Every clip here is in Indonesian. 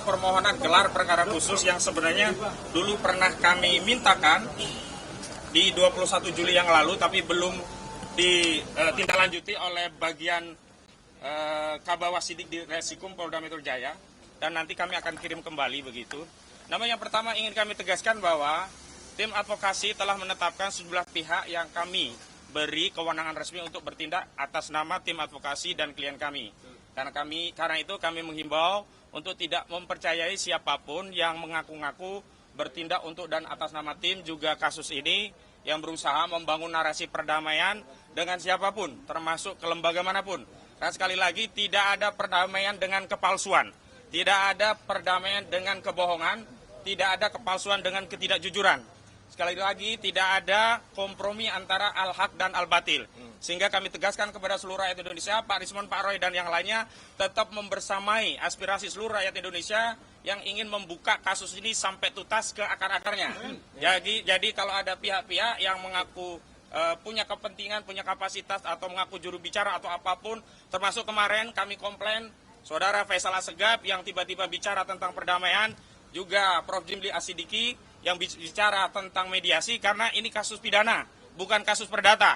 Permohonan gelar perkara khusus yang sebenarnya dulu pernah kami mintakan di 21 Juli yang lalu, tapi belum ditindaklanjuti oleh bagian Kabawasidik di Resikum Polda Metro Jaya, dan nanti kami akan kirim kembali begitu. Namun yang pertama ingin kami tegaskan bahwa tim advokasi telah menetapkan sejumlah pihak yang kami beri kewenangan resmi untuk bertindak atas nama tim advokasi dan klien kami. Karena itu kami menghimbau untuk tidak mempercayai siapapun yang mengaku-ngaku bertindak untuk dan atas nama tim juga kasus ini yang berusaha membangun narasi perdamaian dengan siapapun, termasuk ke lembaga manapun. Karena sekali lagi tidak ada perdamaian dengan kepalsuan, tidak ada perdamaian dengan kebohongan, tidak ada kepalsuan dengan ketidakjujuran. Sekali lagi, tidak ada kompromi antara al-haq dan al-batil. Sehingga kami tegaskan kepada seluruh rakyat Indonesia, Pak Rismon, Pak Roy, dan yang lainnya, tetap membersamai aspirasi seluruh rakyat Indonesia yang ingin membuka kasus ini sampai tuntas ke akar-akarnya. Jadi kalau ada pihak-pihak yang mengaku punya kepentingan, punya kapasitas, atau mengaku juru bicara atau apapun, termasuk kemarin kami komplain, Saudara Faisal Assegaf yang tiba-tiba bicara tentang perdamaian, juga Prof. Jimli Asidiki yang bicara tentang mediasi, karena ini kasus pidana, bukan kasus perdata.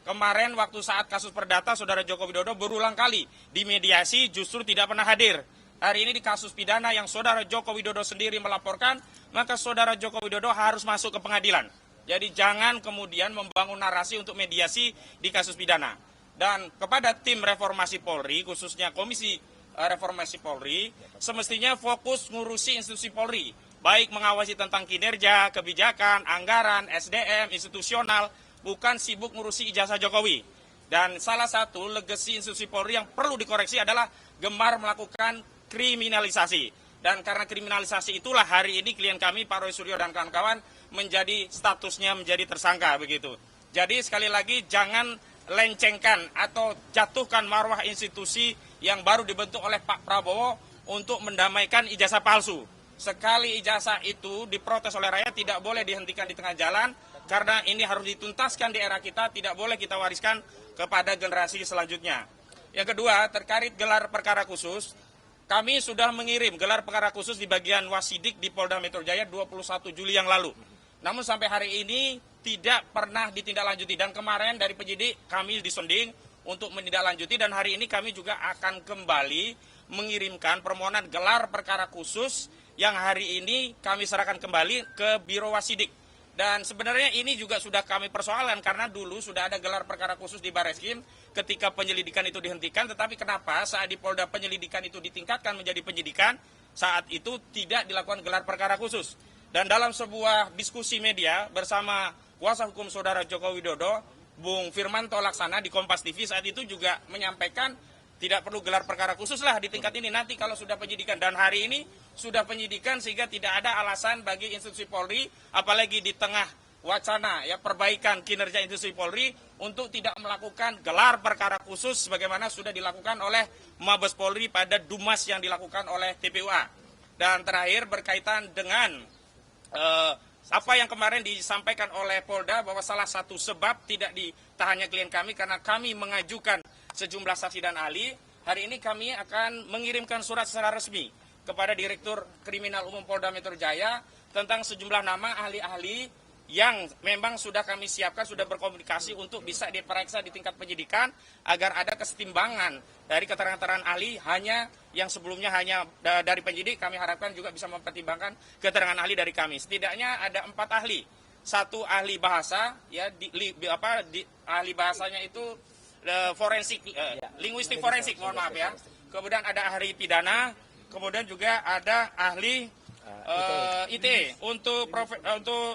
Kemarin waktu saat kasus perdata, Saudara Joko Widodo berulang kali di mediasi justru tidak pernah hadir. Hari ini di kasus pidana yang Saudara Joko Widodo sendiri melaporkan, maka Saudara Joko Widodo harus masuk ke pengadilan. Jadi jangan kemudian membangun narasi untuk mediasi di kasus pidana. Dan kepada tim reformasi Polri, khususnya Komisi Reformasi Polri, semestinya fokus ngurusi institusi Polri, baik mengawasi tentang kinerja, kebijakan, anggaran, SDM, institusional, bukan sibuk ngurusi ijazah Jokowi. Dan salah satu legasi institusi Polri yang perlu dikoreksi adalah gemar melakukan kriminalisasi. Dan karena kriminalisasi itulah hari ini klien kami, Pak Roy Suryo dan kawan-kawan, menjadi statusnya menjadi tersangka begitu. Jadi sekali lagi jangan lencengkan atau jatuhkan marwah institusi yang baru dibentuk oleh Pak Prabowo untuk mendamaikan ijazah palsu. Sekali ijazah itu diprotes oleh rakyat, tidak boleh dihentikan di tengah jalan, karena ini harus dituntaskan di era kita, tidak boleh kita wariskan kepada generasi selanjutnya. Yang kedua, terkait gelar perkara khusus, kami sudah mengirim gelar perkara khusus di bagian Wasidik di Polda Metro Jaya 21 Juli yang lalu. Namun sampai hari ini tidak pernah ditindaklanjuti, dan kemarin dari penyidik kami disonding untuk menindaklanjuti, dan hari ini kami juga akan kembali mengirimkan permohonan gelar perkara khusus yang hari ini kami serahkan kembali ke Biro Wasidik. Dan sebenarnya ini juga sudah kami persoalan karena dulu sudah ada gelar perkara khusus di Barreskrim ketika penyelidikan itu dihentikan, tetapi kenapa saat di Polda penyelidikan itu ditingkatkan menjadi penyidikan, saat itu tidak dilakukan gelar perkara khusus. Dan dalam sebuah diskusi media bersama kuasa hukum Saudara Joko Widodo, Bung Firmanto Laksana di Kompas TV saat itu juga menyampaikan tidak perlu gelar perkara khusus lah di tingkat ini, nanti kalau sudah penyidikan. Dan hari ini sudah penyidikan sehingga tidak ada alasan bagi institusi Polri, apalagi di tengah wacana ya perbaikan kinerja institusi Polri, untuk tidak melakukan gelar perkara khusus sebagaimana sudah dilakukan oleh Mabes Polri pada Dumas yang dilakukan oleh TPUA. Dan terakhir berkaitan dengan apa yang kemarin disampaikan oleh Polda bahwa salah satu sebab tidak ditahannya klien kami karena kami mengajukan sejumlah saksi dan ahli. Hari ini kami akan mengirimkan surat secara resmi kepada Direktur Kriminal Umum Polda Metro Jaya tentang sejumlah nama ahli-ahli yang memang sudah kami siapkan, sudah berkomunikasi untuk bisa diperiksa di tingkat penyidikan agar ada kesetimbangan dari keterangan ahli. Hanya yang sebelumnya hanya dari penyidik, kami harapkan juga bisa mempertimbangkan keterangan ahli dari kami. Setidaknya ada 4 ahli. Satu ahli bahasa, ya ahli bahasanya itu forensik, linguistik forensik, mohon maaf ya. Kemudian ada ahli pidana, kemudian juga ada ahli ITE. Untuk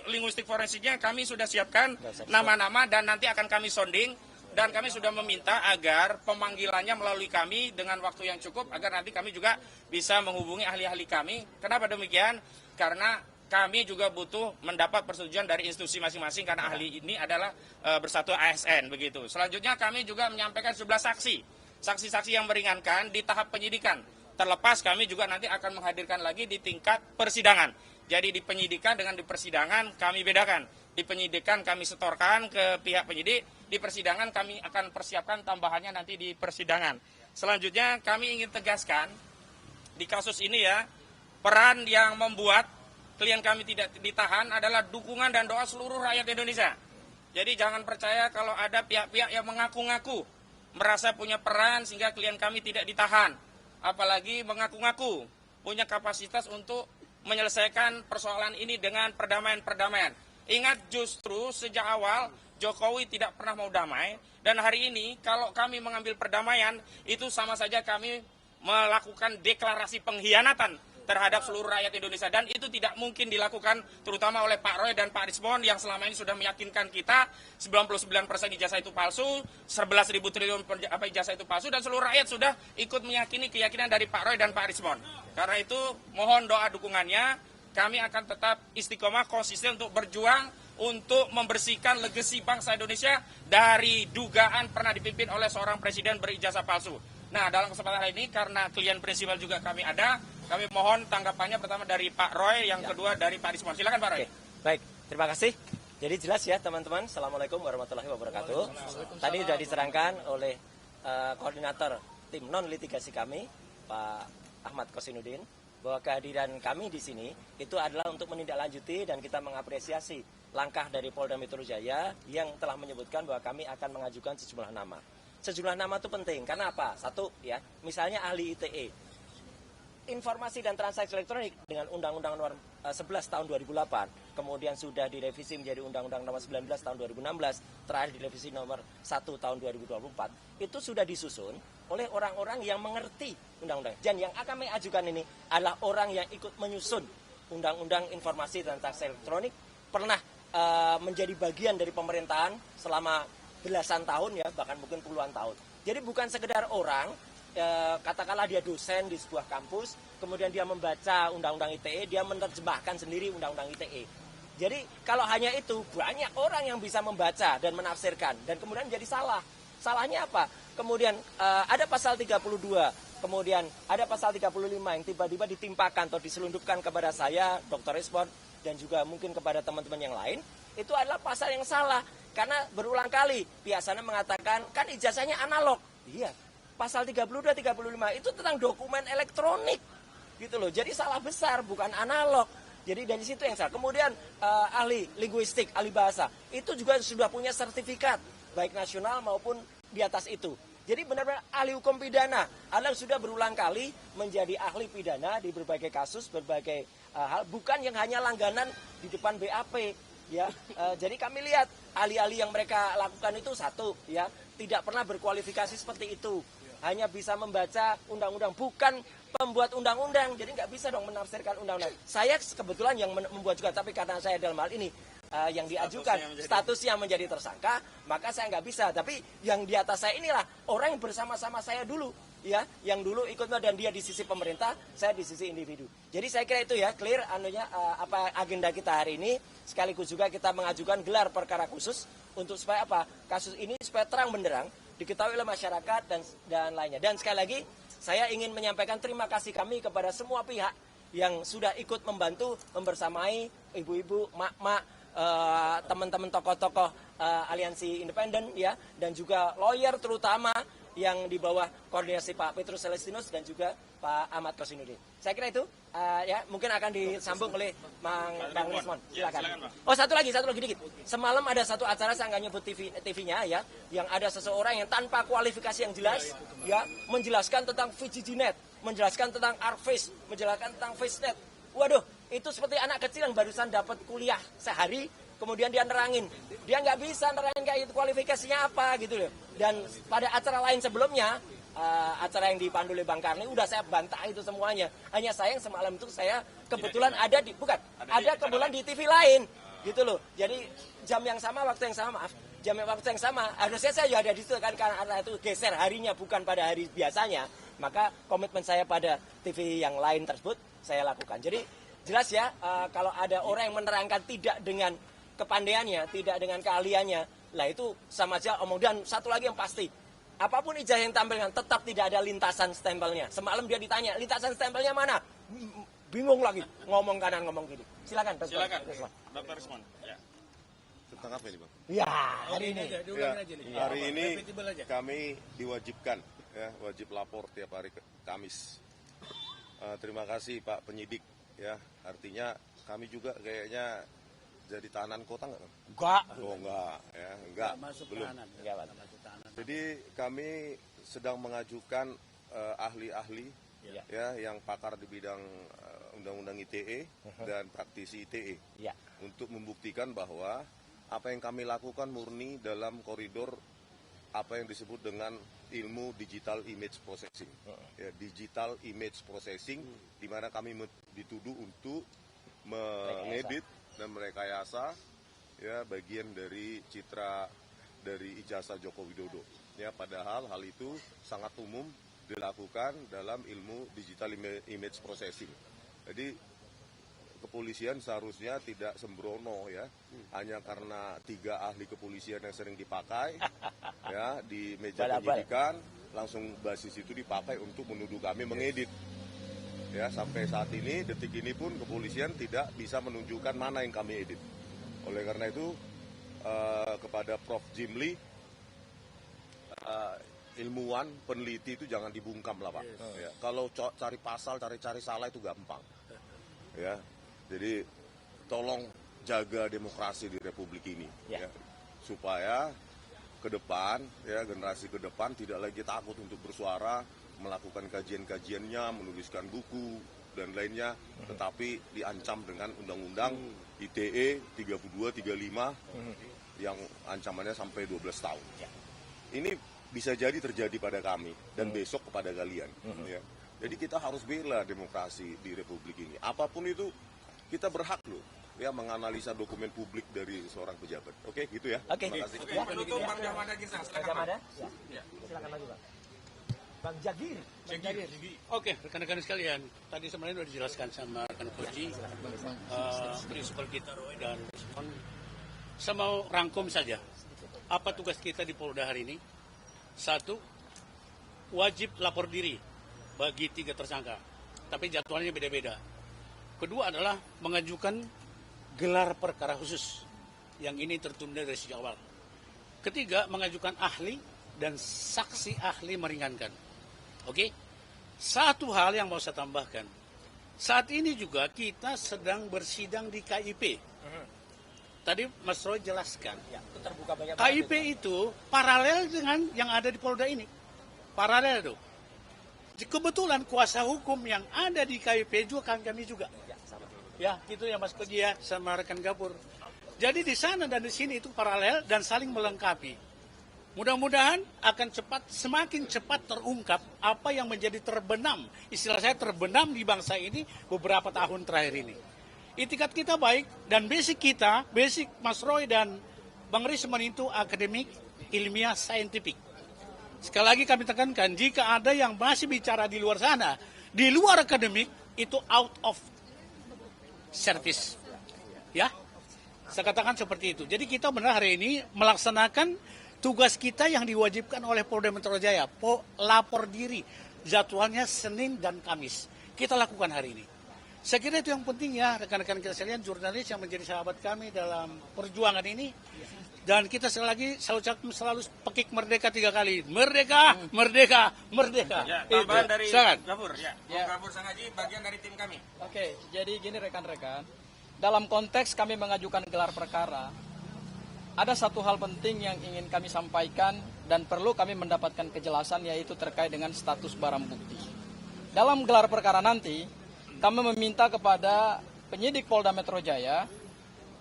linguistik forensiknya kami sudah siapkan nama-nama dan nanti akan kami sonding, dan kami sudah meminta agar pemanggilannya melalui kami dengan waktu yang cukup agar nanti kami juga bisa menghubungi ahli-ahli kami. Kenapa demikian? Karena kami juga butuh mendapat persetujuan dari institusi masing-masing karena ahli ini adalah bersatu ASN begitu. Selanjutnya kami juga menyampaikan 11 saksi yang meringankan di tahap penyidikan. Terlepas kami juga nanti akan menghadirkan lagi di tingkat persidangan. Jadi di penyidikan dengan di persidangan kami bedakan. Di penyidikan kami setorkan ke pihak penyidik, di persidangan kami akan persiapkan tambahannya nanti di persidangan. Selanjutnya kami ingin tegaskan di kasus ini ya, peran yang membuat klien kami tidak ditahan adalah dukungan dan doa seluruh rakyat Indonesia. Jadi jangan percaya kalau ada pihak-pihak yang mengaku-ngaku merasa punya peran sehingga klien kami tidak ditahan. Apalagi mengaku-ngaku punya kapasitas untuk menyelesaikan persoalan ini dengan perdamaian-perdamaian. Ingat, justru sejak awal Jokowi tidak pernah mau damai, dan hari ini kalau kami mengambil perdamaian itu sama saja kami melakukan deklarasi pengkhianatan terhadap seluruh rakyat Indonesia, dan itu tidak mungkin dilakukan terutama oleh Pak Roy dan Pak Rismon yang selama ini sudah meyakinkan kita 99% ijazah itu palsu, 11.000 triliun ijazah itu palsu, dan seluruh rakyat sudah ikut meyakini keyakinan dari Pak Roy dan Pak Rismon. Karena itu mohon doa dukungannya, kami akan tetap istiqomah konsisten untuk berjuang untuk membersihkan legasi bangsa Indonesia dari dugaan pernah dipimpin oleh seorang presiden berijazah palsu. Nah, dalam kesempatan hari ini karena klien prinsipal juga kami ada, kami mohon tanggapannya pertama dari Pak Roy, yang kedua dari Pak Rismon. Silakan Pak Roy. Oke, baik, terima kasih. Jadi jelas ya teman-teman. Assalamualaikum warahmatullahi wabarakatuh. Tadi sudah diserangkan oleh koordinator tim non litigasi kami, Pak Ahmad Kosinudin, bahwa kehadiran kami di sini itu adalah untuk menindaklanjuti dan kita mengapresiasi langkah dari Polda Metro Jaya yang telah menyebutkan bahwa kami akan mengajukan sejumlah nama. Sejumlah nama itu penting, karena apa? Satu, ya, misalnya ahli ITE. Informasi dan transaksi elektronik dengan Undang-Undang Nomor 11 tahun 2008, kemudian sudah direvisi menjadi Undang-Undang Nomor 19 tahun 2016, terakhir direvisi Nomor 1 tahun 2024, itu sudah disusun oleh orang-orang yang mengerti undang-undang. Dan yang akan mengajukan ini adalah orang yang ikut menyusun Undang-Undang Informasi dan Transaksi Elektronik, pernah menjadi bagian dari pemerintahan selama belasan tahun, ya, bahkan mungkin puluhan tahun. Jadi bukan sekedar orang, katakanlah dia dosen di sebuah kampus, kemudian dia membaca Undang-Undang ITE, dia menerjemahkan sendiri Undang-Undang ITE. Jadi kalau hanya itu, banyak orang yang bisa membaca dan menafsirkan, dan kemudian jadi salah. Salahnya apa? Kemudian ada pasal 32, kemudian ada pasal 35 yang tiba-tiba ditimpakan atau diselundupkan kepada saya, Dr. Rismon, dan juga mungkin kepada teman-teman yang lain. Itu adalah pasal yang salah, karena berulang kali biasanya mengatakan kan ijazahnya analog. Iya, pasal 32, 35 itu tentang dokumen elektronik, gitu loh. Jadi salah besar, bukan analog. Jadi dari situ yang salah. Kemudian ahli linguistik, ahli bahasa, itu juga sudah punya sertifikat, baik nasional maupun di atas itu. Jadi benar-benar ahli hukum pidana. Anda sudah berulang kali menjadi ahli pidana di berbagai kasus, berbagai hal, bukan yang hanya langganan di depan BAP. Ya, jadi kami lihat ahli-ahli yang mereka lakukan itu satu, ya, tidak pernah berkualifikasi seperti itu. Hanya bisa membaca undang-undang, bukan pembuat undang-undang. Jadi nggak bisa dong menafsirkan undang-undang. Saya kebetulan yang membuat juga, tapi karena saya dalam hal ini yang diajukan statusnya menjadi tersangka, maka saya nggak bisa. Tapi yang di atas saya inilah orang yang bersama-sama saya dulu, ya, yang dulu ikut, dan dia di sisi pemerintah, saya di sisi individu. Jadi saya kira itu ya clear apa agenda kita hari ini. Sekaligus juga kita mengajukan gelar perkara khusus untuk supaya apa? Kasus ini supaya terang benderang diketahui oleh masyarakat dan lainnya. Dan sekali lagi saya ingin menyampaikan terima kasih kami kepada semua pihak yang sudah ikut membantu membersamai ibu-ibu, mak-mak, teman-teman tokoh-tokoh aliansi independen, ya, dan juga lawyer terutama yang di bawah koordinasi Pak Petrus Celestinus dan juga Pak Ahmad Kosinudin. Saya kira itu, ya, mungkin akan disambung oleh Bang Rismon. Silakan. Oh, satu lagi dikit. Semalam ada satu acara, saya nggak nyebut TV-nya, ya, yang ada seseorang yang tanpa kualifikasi yang jelas, ya, menjelaskan tentang VGGNet, menjelaskan tentang ArcFace, menjelaskan tentang FaceNet. Waduh, itu seperti anak kecil yang barusan dapat kuliah sehari, kemudian dia nerangin. Dia nggak bisa nerangin kayak itu, kualifikasinya apa gitu loh. Dan pada acara lain sebelumnya, acara yang dipandu oleh Bang Karni, udah saya bantah itu semuanya. Hanya sayang semalam itu saya kebetulan ada kebetulan di TV lain, gitu loh. Jadi jam yang sama, waktu yang sama, waktu yang sama, harusnya saya juga ada di situ kan, karena itu geser harinya bukan pada hari biasanya. Maka komitmen saya pada TV yang lain tersebut saya lakukan. Jadi jelas ya, kalau ada orang yang menerangkan tidak dengan kepandaiannya, tidak dengan keahliannya, lah itu sama aja omong. Dan satu lagi yang pasti, apapun ijazah yang tampilkan tetap tidak ada lintasan stempelnya. Semalam dia ditanya, lintasan stempelnya mana? Bingung lagi, ngomong kanan ngomong kiri. Silakan Dr. Rismon. Ya. Tentang apa ini, Bang? Ya, hari ini. Hari ini kami diwajibkan, ya, wajib lapor tiap hari Kamis. Terima kasih Pak Penyidik. Ya, artinya kami juga kayaknya jadi tahanan kota nggak? Enggak. Oh enggak, ya enggak, belum. Enggak, Pak. Jadi kami sedang mengajukan ahli-ahli ya yang pakar di bidang undang-undang ITE dan praktisi ITE Ya. untuk membuktikan bahwa apa yang kami lakukan murni dalam koridor apa yang disebut dengan ilmu digital image processing. Ya, digital image processing di mana kami dituduh untuk mengedit dan merekayasa ya bagian dari citra dari ijazah Joko Widodo. Ya, padahal hal itu sangat umum dilakukan dalam ilmu digital image processing. Jadi kepolisian seharusnya tidak sembrono ya, hanya karena 3 ahli kepolisian yang sering dipakai ya di meja penyidikan, langsung basis itu dipakai untuk menuduh kami mengedit. Ya, sampai saat ini, detik ini pun kepolisian tidak bisa menunjukkan mana yang kami edit. Oleh karena itu kepada Prof. Jimli, ilmuwan, peneliti itu jangan dibungkam lah Pak. Ya, kalau cari pasal, cari salah itu gampang. Ya, jadi tolong jaga demokrasi di Republik ini, ya, supaya ke depan, ya generasi ke depan tidak lagi takut untuk bersuara, melakukan kajian-kajiannya, menuliskan buku dan lainnya, tetapi diancam dengan undang-undang ITE 32-35 yang ancamannya sampai 12 tahun. Ini bisa jadi terjadi pada kami dan besok kepada kalian. Ya. Jadi kita harus bela demokrasi di Republik ini. Apapun itu kita berhak loh ya menganalisa dokumen publik dari seorang pejabat. Oke, gitu ya. Oke. Terima kasih. Oke, penutup Bang Jamada Gisang, silakan Bang. Ya. Silakan lagi, Bang. Bang Jagir. Oke, rekan-rekan sekalian, tadi sebenarnya sudah dijelaskan sama rekan Koji, prinsipal kita Roy dan Rizwan. Saya mau rangkum saja. Apa tugas kita di Polda hari ini? 1, wajib lapor diri bagi 3 tersangka, tapi jadwalnya beda-beda. Kedua adalah mengajukan gelar perkara khusus, yang ini tertunda dari sejak awal. Ketiga, mengajukan ahli dan saksi ahli meringankan. Oke? Satu hal yang mau saya tambahkan, saat ini juga kita sedang bersidang di KIP. Tadi Mas Roy jelaskan, Ya, itu terbuka banyak KIP itu paralel dengan yang ada di Polda ini. Paralel tuh. Kebetulan kuasa hukum yang ada di KIP juga kami juga. Ya, sama. Ya, itu ya Mas Koji ya, sama rekan Gapur. Jadi di sana dan di sini itu paralel dan saling melengkapi. Mudah-mudahan akan semakin cepat terungkap apa yang menjadi terbenam. Istilah saya terbenam di bangsa ini beberapa tahun terakhir ini. Itikat kita baik dan basic Mas Roy dan Bang Risman itu akademik, ilmiah, saintifik. Sekali lagi kami tekankan, jika ada yang masih bicara di luar sana, di luar akademik, itu out of service. Ya, saya katakan seperti itu. Jadi kita benar hari ini melaksanakan tugas kita yang diwajibkan oleh Polda Metro Jaya, lapor diri. Jadwalnya Senin dan Kamis. Kita lakukan hari ini. Saya kira itu yang penting ya, rekan-rekan kita sekalian, jurnalis yang menjadi sahabat kami dalam perjuangan ini. Dan kita selalu pekik merdeka 3 kali. Merdeka, merdeka, merdeka. Ya, tambahan Itu. dari Silakan. Gafur. Ya, Bang Gafur Sangaji, bagian dari tim kami. Oke, jadi gini rekan-rekan, dalam konteks kami mengajukan gelar perkara, ada satu hal penting yang ingin kami sampaikan dan perlu kami mendapatkan kejelasan, yaitu terkait dengan status barang bukti. Dalam gelar perkara nanti, kami meminta kepada penyidik Polda Metro Jaya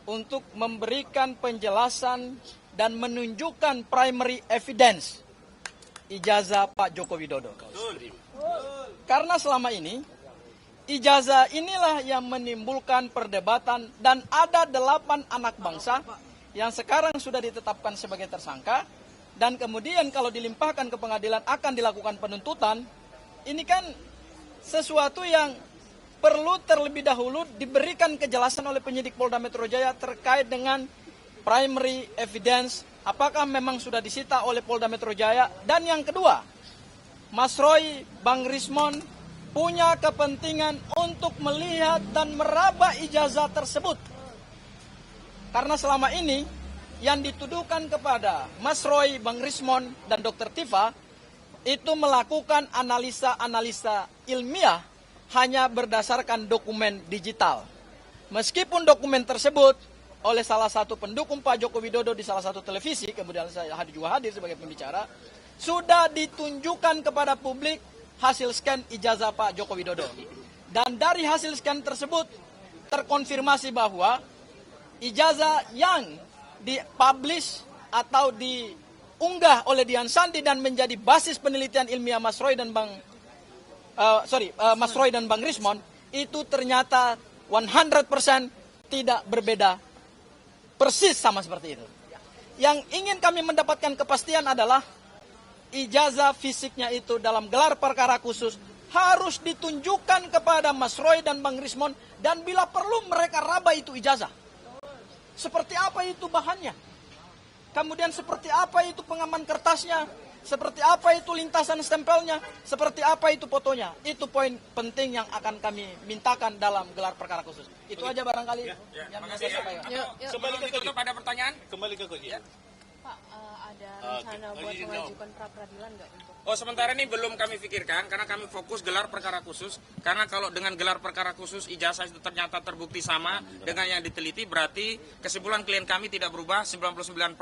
untuk memberikan penjelasan dan menunjukkan primary evidence ijazah Pak Joko Widodo. Karena selama ini ijazah inilah yang menimbulkan perdebatan dan ada 8 anak bangsa yang sekarang sudah ditetapkan sebagai tersangka dan kemudian kalau dilimpahkan ke pengadilan akan dilakukan penuntutan. Ini kan sesuatu yang perlu terlebih dahulu diberikan kejelasan oleh penyidik Polda Metro Jaya terkait dengan primary evidence, apakah memang sudah disita oleh Polda Metro Jaya. Dan yang kedua, Mas Roy, Bang Rismon punya kepentingan untuk melihat dan meraba ijazah tersebut. Karena selama ini yang dituduhkan kepada Mas Roy, Bang Rismon, dan Dr. Tifa itu melakukan analisa-analisa ilmiah hanya berdasarkan dokumen digital. Meskipun dokumen tersebut oleh salah satu pendukung Pak Joko Widodo di salah satu televisi, kemudian saya juga hadir sebagai pembicara, sudah ditunjukkan kepada publik hasil scan ijazah Pak Joko Widodo. Dan dari hasil scan tersebut terkonfirmasi bahwa ijazah yang dipublish atau diunggah oleh Dian Sandi dan menjadi basis penelitian ilmiah Mas Roy dan Bang Rismon itu ternyata 100% tidak berbeda persis sama seperti itu. Yang ingin kami mendapatkan kepastian adalah ijazah fisiknya itu dalam gelar perkara khusus harus ditunjukkan kepada Mas Roy dan Bang Rismon, dan bila perlu mereka raba itu ijazah. Seperti apa itu bahannya? Kemudian seperti apa itu pengaman kertasnya? Seperti apa itu lintasan stempelnya? Seperti apa itu fotonya? Itu poin penting yang akan kami mintakan dalam gelar perkara khusus. Itu aja barangkali yang bisa saya sampaikan. Kembali ke tutup, ada pertanyaan? Kembali ke Koji. Pak, ada rencana buat mengajukan pra-peradilan nggak untuk? Oh, sementara ini belum kami pikirkan karena kami fokus gelar perkara khusus. Karena kalau dengan gelar perkara khusus ijazah itu ternyata terbukti sama dengan yang diteliti, berarti kesimpulan klien kami tidak berubah, 99%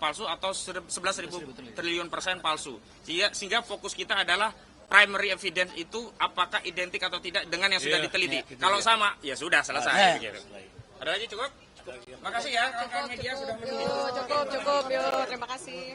palsu atau 11.000 triliun persen palsu. Sehingga fokus kita adalah primary evidence itu apakah identik atau tidak dengan yang sudah diteliti. Kalau sama, ya sudah selesai. Ada lagi cukup? Makasih ya rekan media sudah menunggu. Cukup, yuk. Terima kasih.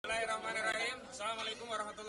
Bismillahirrahmanirrahim. Assalamualaikum warahmatullahi wabarakatuh.